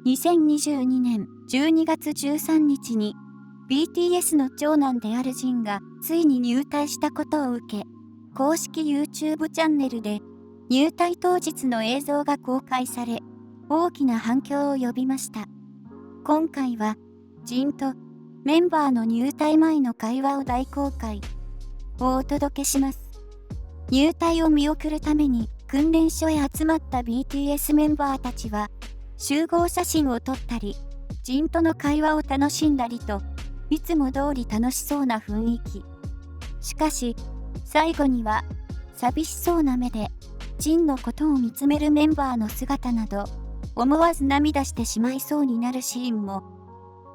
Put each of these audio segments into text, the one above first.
2022年12月13日に BTS の長男であるジンがついに入隊したことを受け、公式 YouTube チャンネルで入隊当日の映像が公開され、大きな反響を呼びました。今回はジンとメンバーの入隊前の会話を大公開をお届けします。入隊を見送るために訓練所へ集まった BTS メンバーたちは集合写真を撮ったり、ジンとの会話を楽しんだりと、いつも通り楽しそうな雰囲気。しかし、最後には寂しそうな目でジンのことを見つめるメンバーの姿など、思わず涙してしまいそうになるシーンも。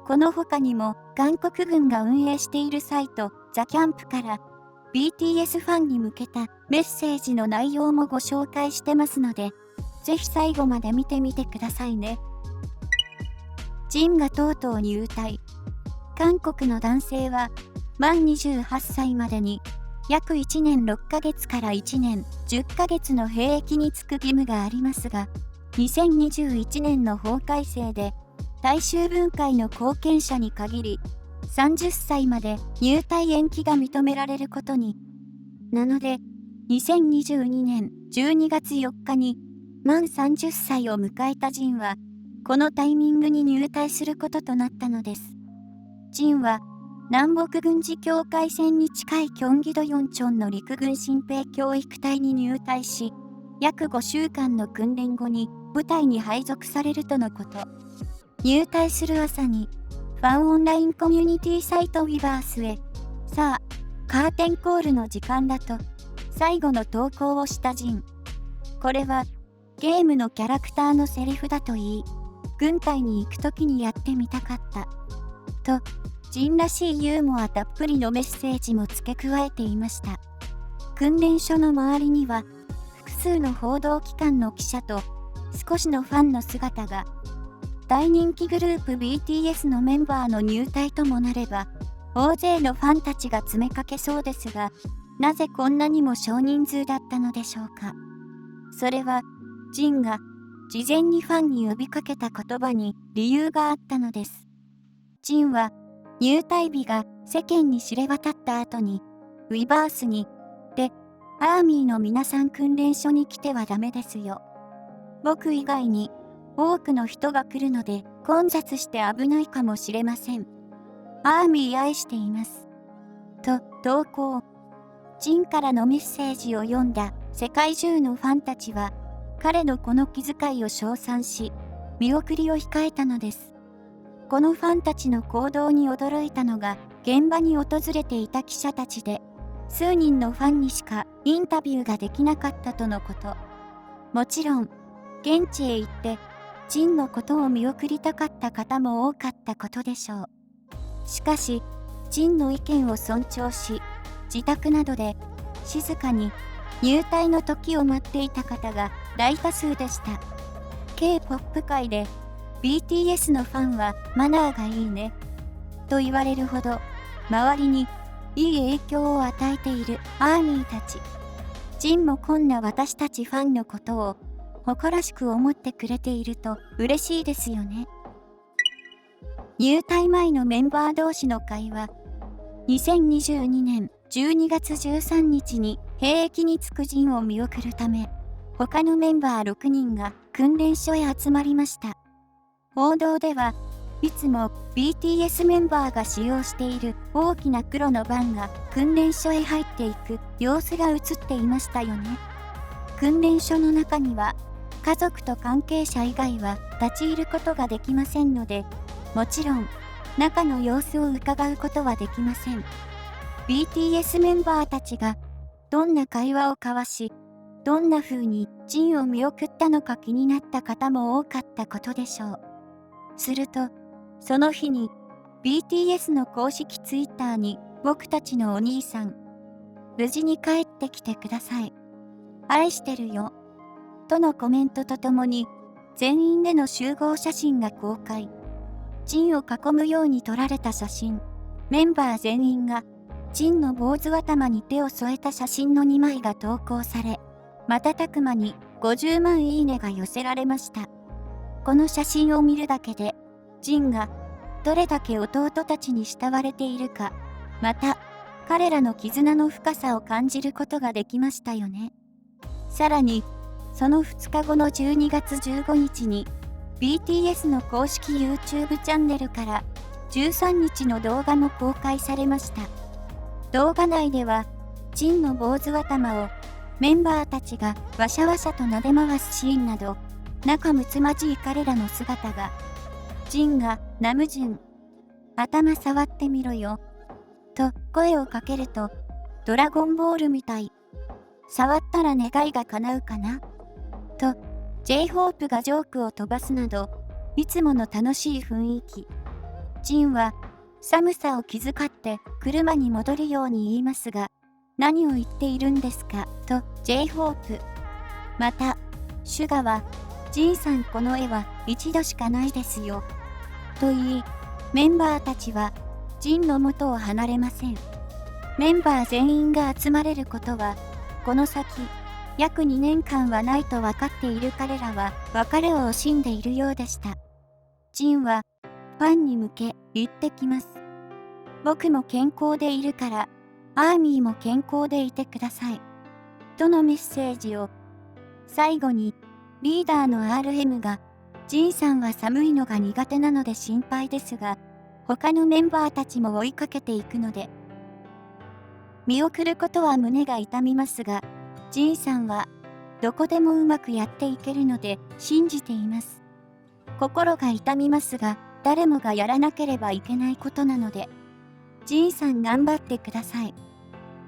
この他にも韓国軍が運営しているサイトザキャンプから BTS ファンに向けたメッセージの内容もご紹介してますので、ぜひ最後まで見てみてくださいね。ジンがとうとう入隊。韓国の男性は満28歳までに約1年6ヶ月から1年10ヶ月の兵役に就く義務がありますが、2021年の法改正で大衆文会の後見者に限り30歳まで入隊延期が認められることに。なので、2022年12月4日に満30歳を迎えたジンは、このタイミングに入隊することとなったのです。ジンは、南北軍事境界線に近いキョンギドヨンチョンの陸軍新兵教育隊に入隊し、約5週間の訓練後に部隊に配属されるとのこと。入隊する朝に、ファンオンラインコミュニティサイトウィバースへ、さあ、カーテンコールの時間だと、最後の投稿をしたジン。これは、ゲームのキャラクターのセリフだと言い、軍隊に行くときにやってみたかった。と、ジンらしいユーモアたっぷりのメッセージも付け加えていました。訓練所の周りには、複数の報道機関の記者と、少しのファンの姿が、大人気グループ BTS のメンバーの入隊ともなれば、大勢のファンたちが詰めかけそうですが、なぜこんなにも少人数だったのでしょうか。それは、ジンが事前にファンに呼びかけた言葉に理由があったのです。ジンは入隊日が世間に知れ渡った後に、ウィバースに、で、アーミーの皆さん訓練所に来てはダメですよ。僕以外に多くの人が来るので混雑して危ないかもしれません。アーミー愛しています。と投稿。ジンからのメッセージを読んだ世界中のファンたちは、彼のこの気遣いを称賛し、見送りを控えたのです。このファンたちの行動に驚いたのが、現場に訪れていた記者たちで、数人のファンにしかインタビューができなかったとのこと。もちろん、現地へ行って、ジンのことを見送りたかった方も多かったことでしょう。しかし、ジンの意見を尊重し、自宅などで静かに入隊の時を待っていた方が大多数でした。K-POP 界で BTS のファンはマナーがいいねと言われるほど周りにいい影響を与えているアーミーたち。ジンもこんな私たちファンのことを誇らしく思ってくれていると嬉しいですよね。入隊前のメンバー同士の会話。2022年12月13日に兵役に就くジンを見送るため、他のメンバー6人が訓練所へ集まりました。報道では、いつも BTS メンバーが使用している大きな黒のバンが訓練所へ入っていく様子が映っていましたよね。訓練所の中には、家族と関係者以外は立ち入ることができませんので、もちろん、中の様子を伺うことはできません。BTS メンバーたちがどんな会話を交わし、どんな風にジンを見送ったのか気になった方も多かったことでしょう。すると、その日に BTS の公式ツイッターに僕たちのお兄さん、無事に帰ってきてください。愛してるよ。とのコメントとともに、全員での集合写真が公開。ジンを囲むように撮られた写真。メンバー全員が、ジンの坊主頭に手を添えた写真の2枚が投稿され、瞬く間に50万いいねが寄せられました。この写真を見るだけで、ジンがどれだけ弟たちに慕われているか、また彼らの絆の深さを感じることができましたよね。さらに、その2日後の12月15日に、BTS の公式 YouTube チャンネルから13日の動画も公開されました。動画内では、ジンの坊主頭をメンバーたちがワシャワシャと撫で回すシーンなど、仲睦まじい彼らの姿が、ジンがナムジュン、頭触ってみろよ、と声をかけると、ドラゴンボールみたい。触ったら願いが叶うかなと、J-HOPE がジョークを飛ばすなど、いつもの楽しい雰囲気。ジンは、寒さを気遣って車に戻るように言いますが、何を言っているんですかと J-HOPE。また、シュガは、ジンさんこの絵は一度しかないですよ。と言い、メンバーたちは、ジンの元を離れません。メンバー全員が集まれることは、この先、約2年間はないと分かっている彼らは別れを惜しんでいるようでした。ジンは、ファンに向け言ってきます。僕も健康でいるから、アーミーも健康でいてください。とのメッセージを。最後に、リーダーの RM が、ジンさんは寒いのが苦手なので心配ですが、他のメンバーたちも追いかけていくので、見送ることは胸が痛みますが、ジンさんは、どこでもうまくやっていけるので信じています。心が痛みますが、誰もがやらなければいけないことなので、ジンさん頑張ってください。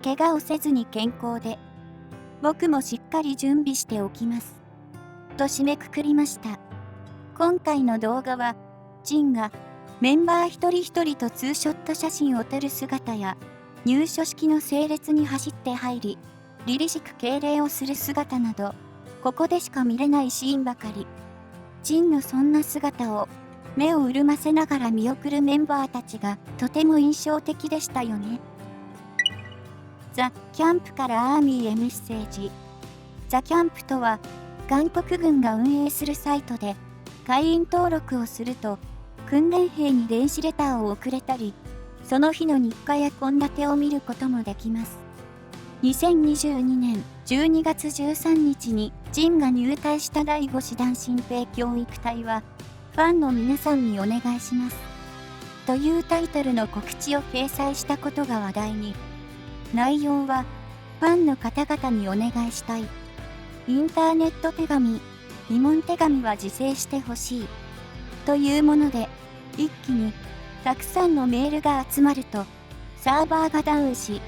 怪我をせずに健康で、僕もしっかり準備しておきます。と締めくくりました。今回の動画は、ジンがメンバー一人一人とツーショット写真を撮る姿や、入所式の整列に走って入り、凛々しく敬礼をする姿など、ここでしか見れないシーンばかり。ジンのそんな姿を、目を潤ませながら見送るメンバーたちがとても印象的でしたよね。ザ・キャンプからアーミーへメッセージ。ザ・キャンプとは、韓国軍が運営するサイトで、会員登録をすると、訓練兵に電子レターを送れたり、その日の日課や献立を見ることもできます。2022年12月13日にジンが入隊した第5師団新兵教育隊は、ファンの皆さんにお願いします。というタイトルの告知を掲載したことが話題に。内容は、ファンの方々にお願いしたい。インターネット手紙、疑問手紙は自制してほしい。というもので、一気にたくさんのメールが集まると、サーバーがダウンし、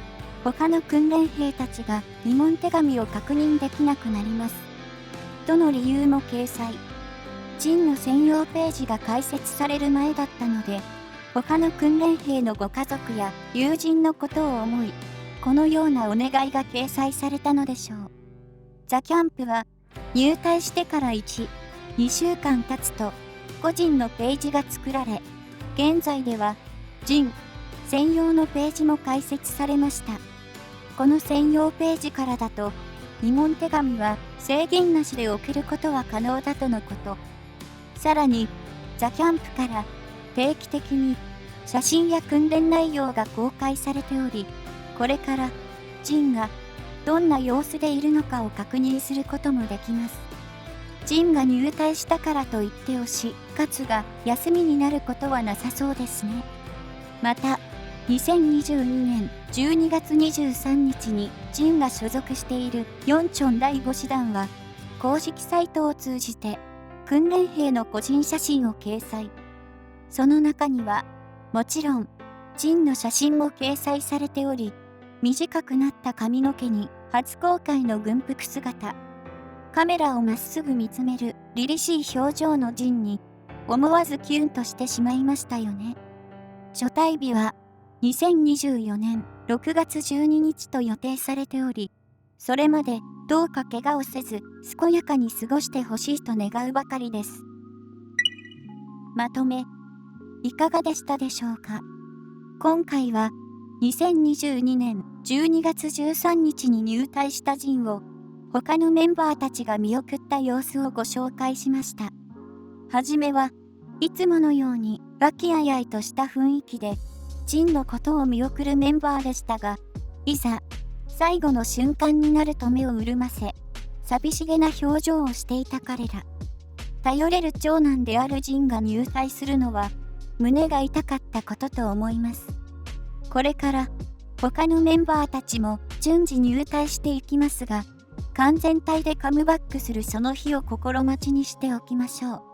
他の訓練兵たちが疑問手紙を確認できなくなります。どの理由も掲載。ジンの専用ページが開設される前だったので、他の訓練兵のご家族や友人のことを思い、このようなお願いが掲載されたのでしょう。ザ・キャンプは、入隊してから1、2週間経つと、個人のページが作られ、現在では、ジン専用のページも開設されました。この専用ページからだと、疑問手紙は制限なしで送ることは可能だとのこと。さらに、ザ・キャンプから定期的に写真や訓練内容が公開されており、これからジンがどんな様子でいるのかを確認することもできます。ジンが入隊したからといって推し、活が休みになることはなさそうですね。また、2022年12月23日にジンが所属しているヨンチョン第5師団は、公式サイトを通じて訓練兵の個人写真を掲載。その中には、もちろん、ジンの写真も掲載されており、短くなった髪の毛に初公開の軍服姿、カメラをまっすぐ見つめる凛々しい表情のジンに、思わずキュンとしてしまいましたよね。初退日は2024年6月12日と予定されており、それまでどうか怪我をせず健やかに過ごしてほしいと願うばかりです。まとめ、いかがでしたでしょうか。今回は2022年12月13日に入隊したジンを他のメンバーたちが見送った様子をご紹介しました。はじめはいつものように和気あいあいとした雰囲気でジンのことを見送るメンバーでしたが、いざ最後の瞬間になると目を潤ませ、寂しげな表情をしていた彼ら。頼れる長男であるジンが入隊するのは胸が痛かったことと思います。これから他のメンバーたちも順次入隊していきますが、完全体でカムバックするその日を心待ちにしておきましょう。